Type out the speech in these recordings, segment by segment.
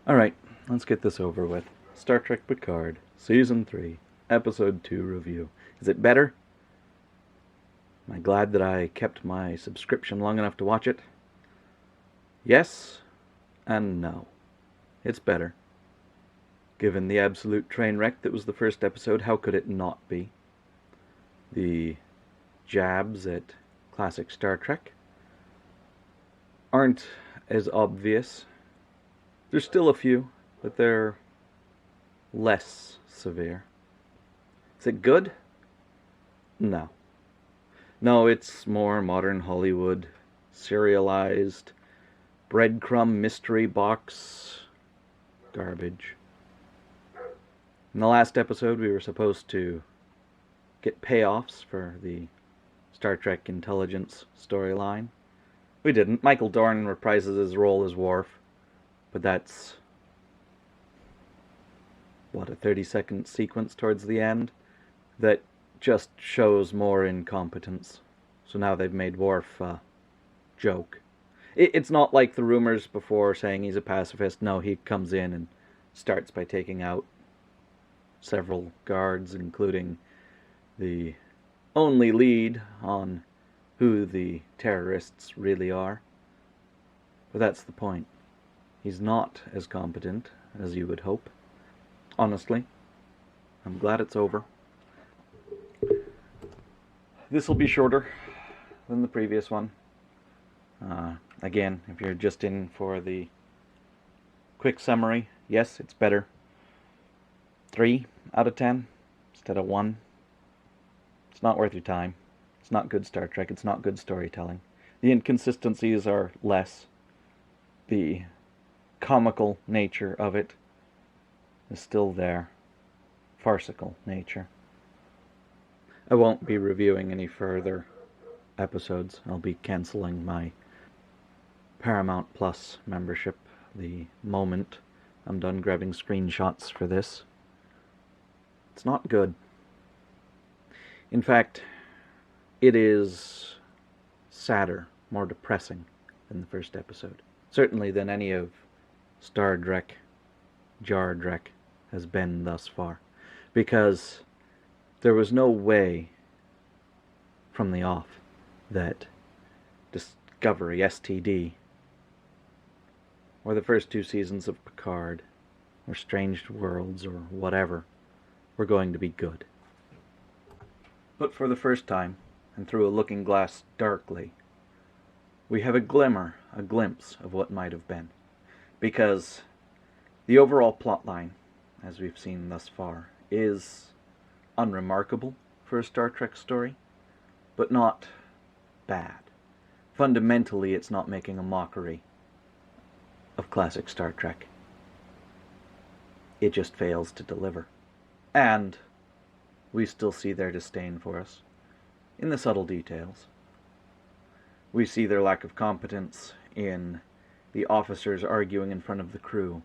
Alright, let's get this over with. Star Trek Picard, Season 3, Episode 2 review. Is it better? Am I glad that I kept my subscription long enough to watch it? Yes and no. It's better. Given the absolute train wreck that was the first episode, how could it not be? The jabs at classic Star Trek aren't as obvious. There's still a few, but they're less severe. Is it good? No. No, it's more modern Hollywood, serialized, breadcrumb mystery box garbage. In the last episode, we were supposed to get payoffs for the Star Trek Intelligence storyline. We didn't. Michael Dorn reprises his role as Worf, but that's, a 30-second sequence towards the end that just shows more incompetence. So now they've made Worf a joke. It's not like the rumors before saying he's a pacifist. No, he comes in and starts by taking out several guards, including the only lead on who the terrorists really are. But that's the point. He's not as competent as you would hope. Honestly, I'm glad it's over. This will be shorter than the previous one. Again, if you're just in for the quick summary, yes, it's better. 3 out of 10 instead of 1. It's not worth your time. It's not good Star Trek. It's not good storytelling. The inconsistencies are less. The comical nature of it is still there. Farcical nature. I won't be reviewing any further episodes. I'll be cancelling my Paramount Plus membership the moment I'm done grabbing screenshots for this. It's not good. In fact, it is sadder, more depressing than the first episode. Certainly than any of JarDrek has been thus far. Because there was no way from the off that Discovery, STD, or the first 2 seasons of Picard, or Strange Worlds, or whatever, were going to be good. But for the first time, and through a looking glass darkly, we have a glimpse of what might have been. Because the overall plotline, as we've seen thus far, is unremarkable for a Star Trek story, but not bad. Fundamentally, it's not making a mockery of classic Star Trek. It just fails to deliver. And we still see their disdain for us in the subtle details. We see their lack of competence in the officers arguing in front of the crew.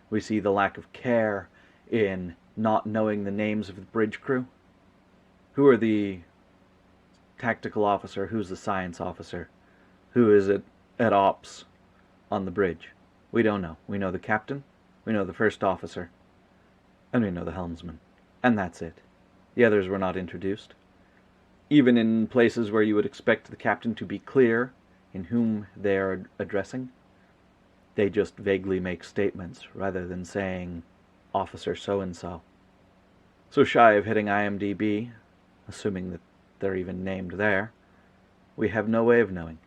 We see the lack of care in not knowing the names of the bridge crew. Who are the tactical officer? Who's the science officer? Who is it at ops on the bridge? We don't know. We know the captain, we know the first officer, and we know the helmsman. And that's it. The others were not introduced. Even in places where you would expect the captain to be clear in whom they are addressing, they just vaguely make statements rather than saying Officer so-and-so. So shy of hitting IMDb, assuming that they're even named there, we have no way of knowing.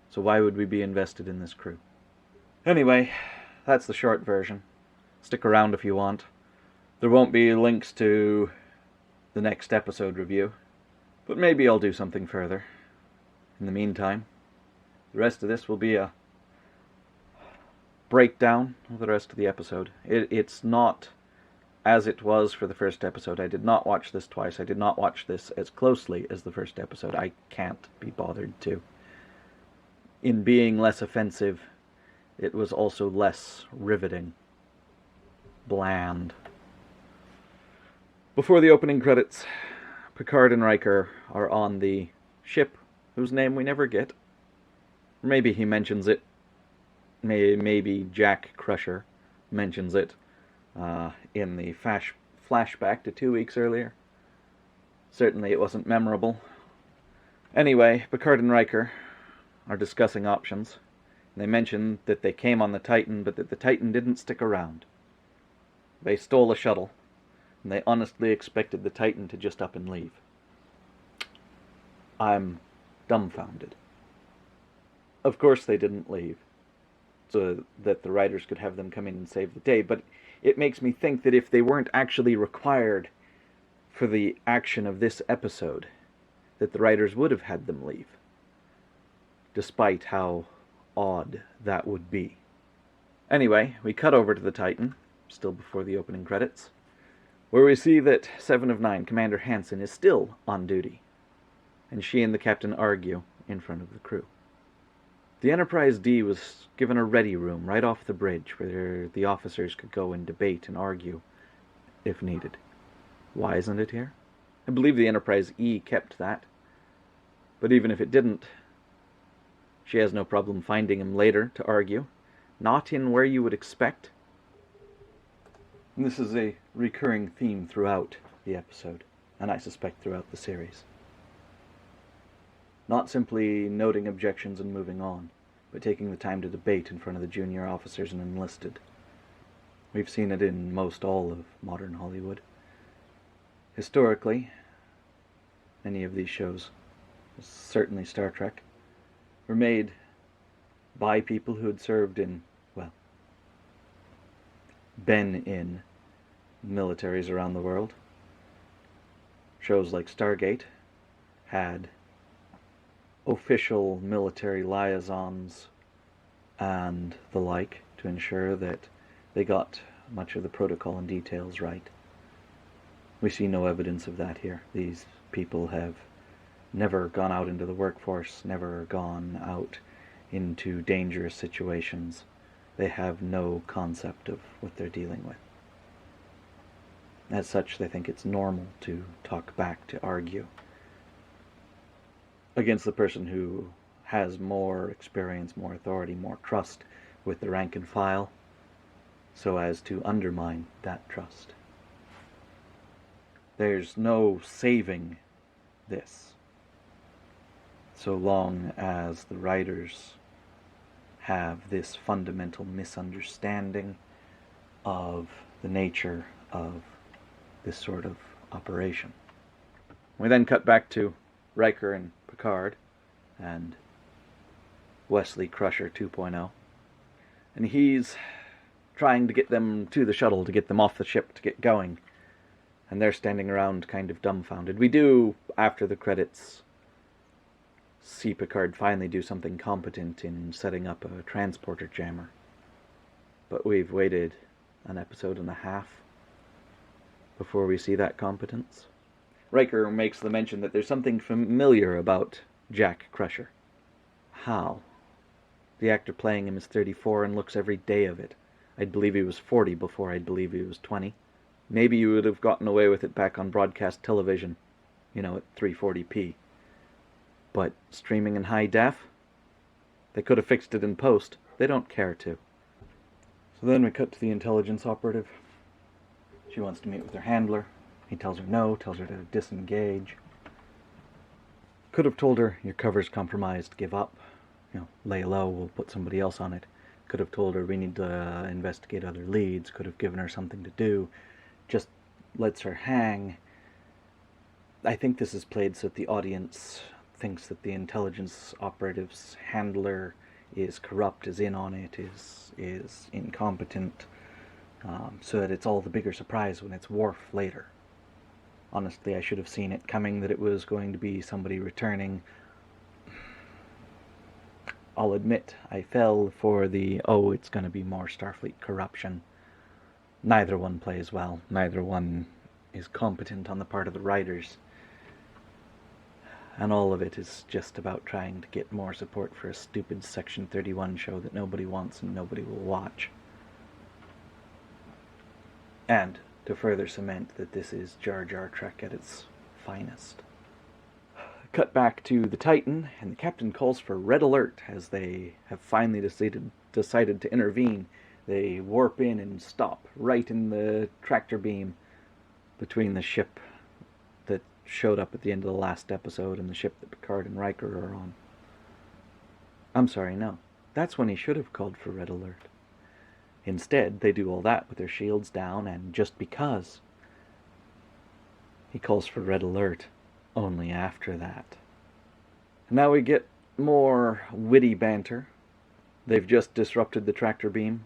So why would we be invested in this crew? Anyway, that's the short version. Stick around if you want. There won't be links to the next episode review, but maybe I'll do something further. In the meantime, the rest of this will be a breakdown of the rest of the episode. It's not as it was for the first episode. I did not watch this twice. I did not watch this as closely as the first episode. I can't be bothered to. In being less offensive, it was also less riveting. Bland. Before the opening credits, Picard and Riker are on the ship whose name we never get. Maybe he mentions it. Maybe Jack Crusher mentions it in the flashback to 2 weeks earlier. Certainly it wasn't memorable. Anyway, Picard and Riker are discussing options. They mention that they came on the Titan, but that the Titan didn't stick around. They stole a shuttle, and they honestly expected the Titan to just up and leave. I'm dumbfounded. Of course they didn't leave, so that the writers could have them come in and save the day, but it makes me think that if they weren't actually required for the action of this episode, that the writers would have had them leave, despite how odd that would be. Anyway, we cut over to the Titan, still before the opening credits, where we see that 7 of 9, Commander Hansen, is still on duty, and she and the captain argue in front of the crew. The Enterprise D was given a ready room right off the bridge where the officers could go and debate and argue if needed. Why isn't it here? I believe the Enterprise E kept that, but even if it didn't, she has no problem finding him later to argue, not in where you would expect. And this is a recurring theme throughout the episode, and I suspect throughout the series. Not simply noting objections and moving on, but taking the time to debate in front of the junior officers and enlisted. We've seen it in most all of modern Hollywood. Historically, many of these shows, certainly Star Trek, were made by people who had served in, well, been in militaries around the world. Shows like Stargate had official military liaisons and the like to ensure that they got much of the protocol and details right. We see no evidence of that here. These people have never gone out into the workforce, never gone out into dangerous situations. They have no concept of what they're dealing with. As such, they think it's normal to talk back, to argue against the person who has more experience, more authority, more trust with the rank and file, so as to undermine that trust. There's no saving this, so long as the writers have this fundamental misunderstanding of the nature of this sort of operation. We then cut back to Riker and Picard and Wesley Crusher 2.0, and he's trying to get them to the shuttle, to get them off the ship, to get going, and they're standing around kind of dumbfounded. We do, after the credits, see Picard finally do something competent in setting up a transporter jammer, but we've waited an episode and a half before we see that competence. Riker makes the mention that there's something familiar about Jack Crusher. How? The actor playing him is 34 and looks every day of it. I'd believe he was 40 before I'd believe he was 20. Maybe you would have gotten away with it back on broadcast television, at 340p. But streaming in high def? They could have fixed it in post. They don't care to. So then we cut to the intelligence operative. She wants to meet with her handler. He tells her no, tells her to disengage. Could have told her, your cover's compromised, give up. Lay low, we'll put somebody else on it. Could have told her we need to investigate other leads. Could have given her something to do. Just lets her hang. I think this is played so that the audience thinks that the intelligence operative's handler is corrupt, is in on it, is incompetent, so that it's all the bigger surprise when it's Worf later. Honestly, I should have seen it coming that it was going to be somebody returning. I'll admit, I fell for it's going to be more Starfleet corruption. Neither one plays well. Neither one is competent on the part of the writers. And all of it is just about trying to get more support for a stupid Section 31 show that nobody wants and nobody will watch. And to further cement that this is JarDrek at its finest. Cut back to the Titan, and the captain calls for red alert as they have finally decided to intervene They warp in and stop right in the tractor beam between the ship that showed up at the end of the last episode and the ship that Picard and Riker are on. I'm sorry, no. That's when he should have called for red alert. Instead, they do all that with their shields down, and just because, he calls for red alert only after that. Now we get more witty banter. They've just disrupted the tractor beam,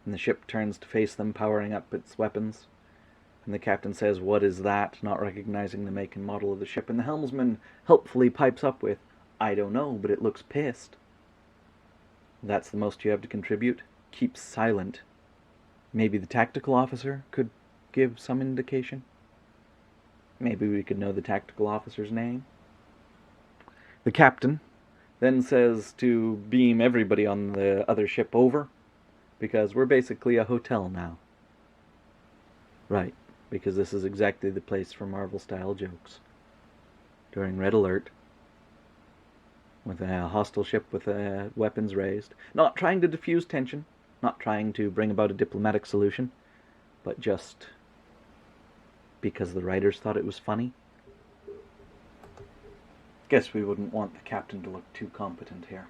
and the ship turns to face them, powering up its weapons. And the captain says, "What is that?" not recognizing the make and model of the ship. And the helmsman helpfully pipes up with, "I don't know, but it looks pissed." That's the most you have to contribute. Keep silent. Maybe the tactical officer could give some indication. Maybe we could know the tactical officer's name. The captain then says to beam everybody on the other ship over, because we're basically a hotel now. Right, because this is exactly the place for Marvel-style jokes. During Red Alert, with a hostile ship with weapons raised, not trying to diffuse tension, not trying to bring about a diplomatic solution, but just because the writers thought it was funny. Guess we wouldn't want the captain to look too competent here.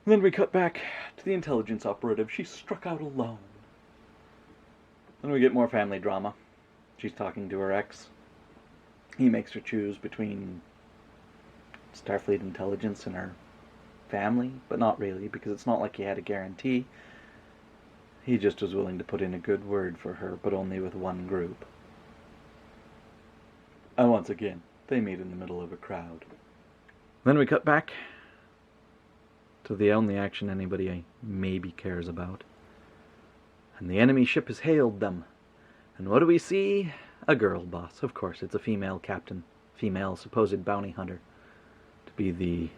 And then we cut back to the intelligence operative. She struck out alone. Then we get more family drama. She's talking to her ex. He makes her choose between Starfleet intelligence and her family, but not really, because it's not like he had a guarantee. He just was willing to put in a good word for her, but only with one group. And once again, they meet in the middle of a crowd. Then we cut back to the only action anybody maybe cares about. And the enemy ship has hailed them. And what do we see? A girl boss. Of course, it's a female captain. Female supposed bounty hunter. To be the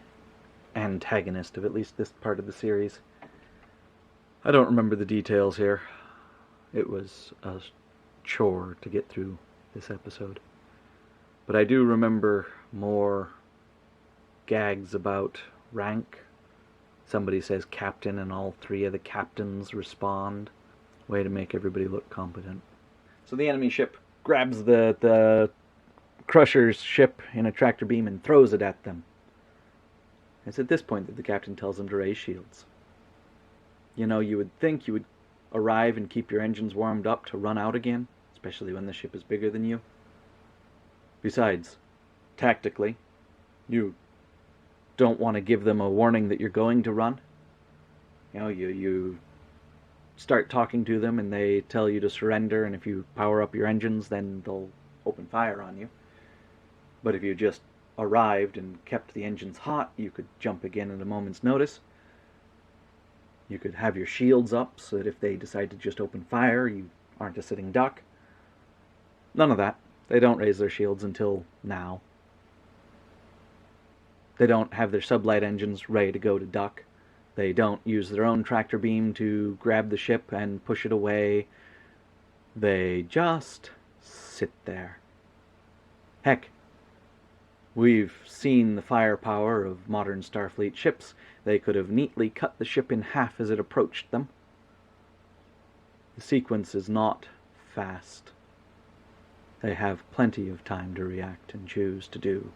antagonist of at least this part of the series. I don't remember the details here. It was a chore to get through this episode. But I do remember more gags about rank. Somebody says captain and all three of the captains respond. Way to make everybody look competent. So the enemy ship grabs the Crusher's ship in a tractor beam and throws it at them. It's at this point that the captain tells them to raise shields. You know, you would think you would arrive and keep your engines warmed up to run out again, especially when the ship is bigger than you. Besides, tactically, you don't want to give them a warning that you're going to run. You know, you start talking to them and they tell you to surrender, and if you power up your engines, then they'll open fire on you. But if you just arrived and kept the engines hot, you could jump again at a moment's notice. You could have your shields up so that if they decide to just open fire, you aren't a sitting duck. None of that. They don't raise their shields until now. They don't have their sublight engines ready to go to duck. They don't use their own tractor beam to grab the ship and push it away. They just sit there. Heck, we've seen the firepower of modern Starfleet ships. They could have neatly cut the ship in half as it approached them. The sequence is not fast. They have plenty of time to react and choose to do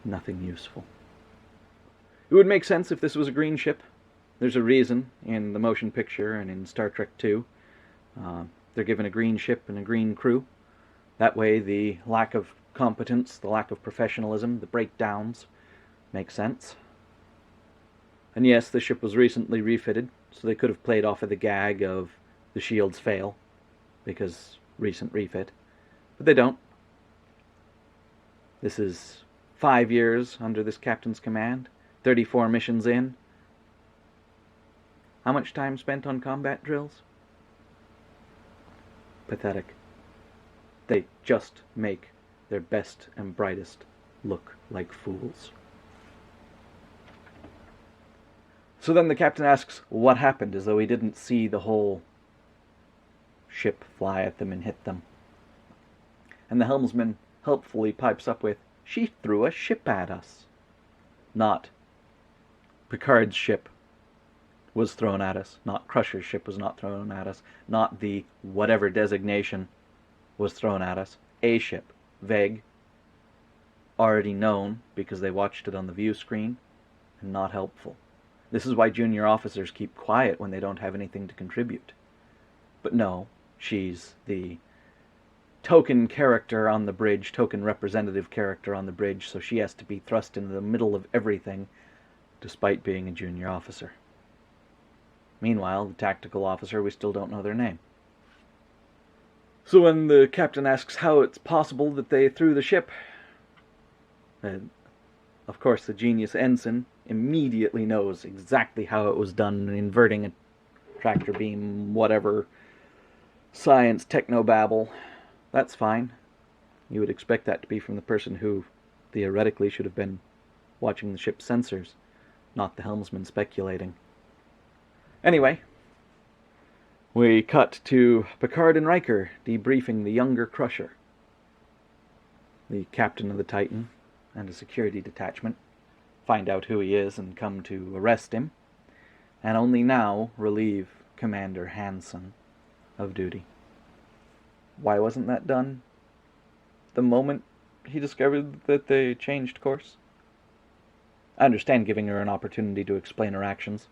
nothing useful. It would make sense if this was a green ship. There's a reason in the motion picture and in Star Trek 2. They're given a green ship and a green crew. That way the lack of competence, the lack of professionalism, the breakdowns make sense. And yes, the ship was recently refitted, so they could have played off of the gag of the shields fail, because recent refit. But they don't. This is 5 years under this captain's command, 34 missions in. How much time spent on combat drills? Pathetic. They just make their best and brightest look like fools. So then the captain asks what happened, as though he didn't see the whole ship fly at them and hit them. And the helmsman helpfully pipes up with, "She threw a ship at us." Not Picard's ship was thrown at us, not Crusher's ship was not thrown at us, not the whatever designation was thrown at us. A ship, vague, already known because they watched it on the view screen, and not helpful. This is why junior officers keep quiet when they don't have anything to contribute. But no, she's the token character on the bridge, token representative character on the bridge, so she has to be thrust into the middle of everything, despite being a junior officer. Meanwhile, the tactical officer, we still don't know their name. So when the captain asks how it's possible that they threw the ship, of course the genius ensign immediately knows exactly how it was done, inverting a tractor beam, whatever, science, technobabble. That's fine. You would expect that to be from the person who theoretically should have been watching the ship's sensors, not the helmsman speculating. Anyway, we cut to Picard and Riker debriefing the younger Crusher. The captain of the Titan and a security detachment find out who he is and come to arrest him, and only now relieve Commander Hansen of duty. Why wasn't that done the moment he discovered that they changed course? I understand giving her an opportunity to explain her actions,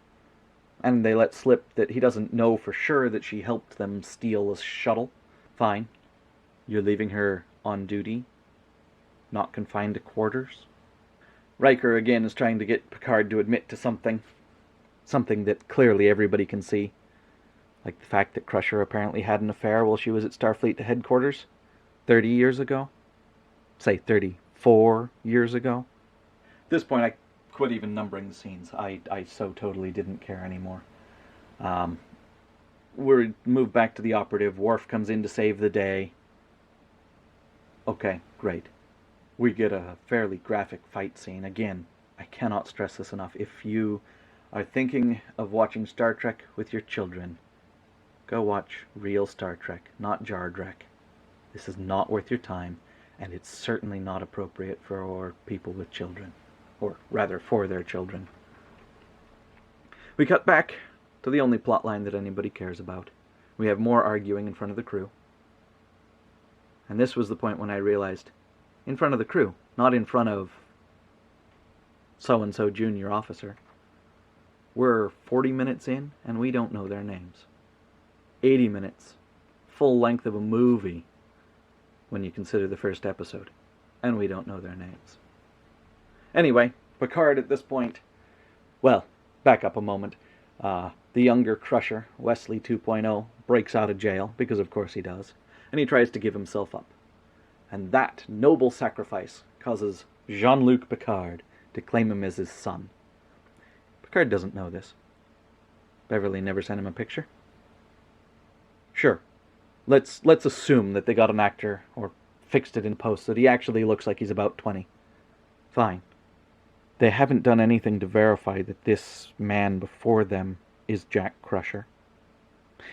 and they let slip that he doesn't know for sure that she helped them steal a shuttle. Fine. You're leaving her on duty, not confined to quarters. Riker again is trying to get Picard to admit to something that clearly everybody can see. Like the fact that Crusher apparently had an affair while she was at Starfleet headquarters 30 years ago. Say 34 years ago. At this point I quit even numbering the scenes. I so totally didn't care anymore. We're moved back to the operative. Worf comes in to save the day. Okay, great. We get a fairly graphic fight scene. Again, I cannot stress this enough. If you are thinking of watching Star Trek with your children, go watch real Star Trek, not JarDrek. This is not worth your time, and it's certainly not appropriate for people with children. Or rather, for their children. We cut back to the only plotline that anybody cares about. We have more arguing in front of the crew. And this was the point when I realized, in front of the crew, not in front of so-and-so junior officer. We're 40 minutes in, and we don't know their names. 80 minutes, full length of a movie, when you consider the first episode, and we don't know their names. Anyway, Picard at this point, well, back up a moment. The younger Crusher, Wesley 2.0, breaks out of jail, because of course he does, and he tries to give himself up. And that noble sacrifice causes Jean-Luc Picard to claim him as his son. Picard doesn't know this. Beverly never sent him a picture. Sure, let's assume that they got an actor, or fixed it in post, so that he actually looks like he's about 20. Fine. They haven't done anything to verify that this man before them is Jack Crusher.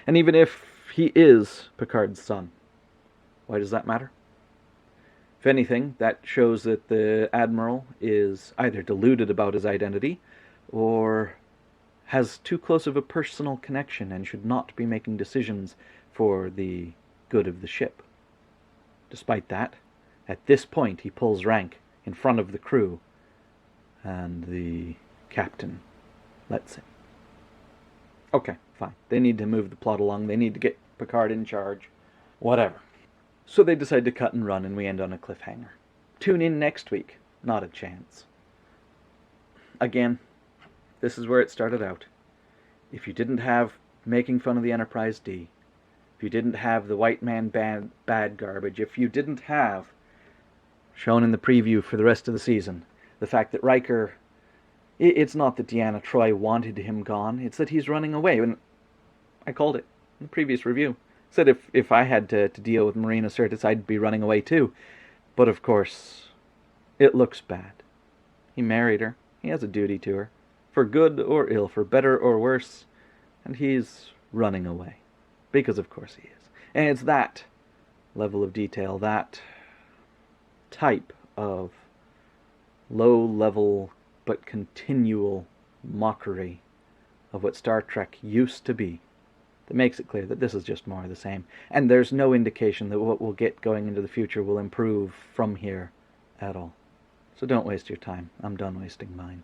And even if he is Picard's son, why does that matter? If anything, that shows that the Admiral is either deluded about his identity, or has too close of a personal connection and should not be making decisions for the good of the ship. Despite that, at this point he pulls rank in front of the crew, and the captain lets him. Okay, fine. They need to move the plot along. They need to get Picard in charge. Whatever. So they decide to cut and run, and we end on a cliffhanger. Tune in next week. Not a chance. Again, this is where it started out. If you didn't have making fun of the Enterprise D, if you didn't have the white man bad garbage, if you didn't have, shown in the preview for the rest of the season, the fact that Riker, it's not that Deanna Troi wanted him gone, it's that he's running away. And I called it in the previous review. Said if I had to deal with Marina Sirtis, I'd be running away too. But of course, it looks bad. He married her. He has a duty to her. For good or ill, for better or worse. And he's running away. Because of course he is. And it's that level of detail, that type of low-level but continual mockery of what Star Trek used to be that makes it clear that this is just more of the same. And there's no indication that what we'll get going into the future will improve from here at all. So don't waste your time. I'm done wasting mine.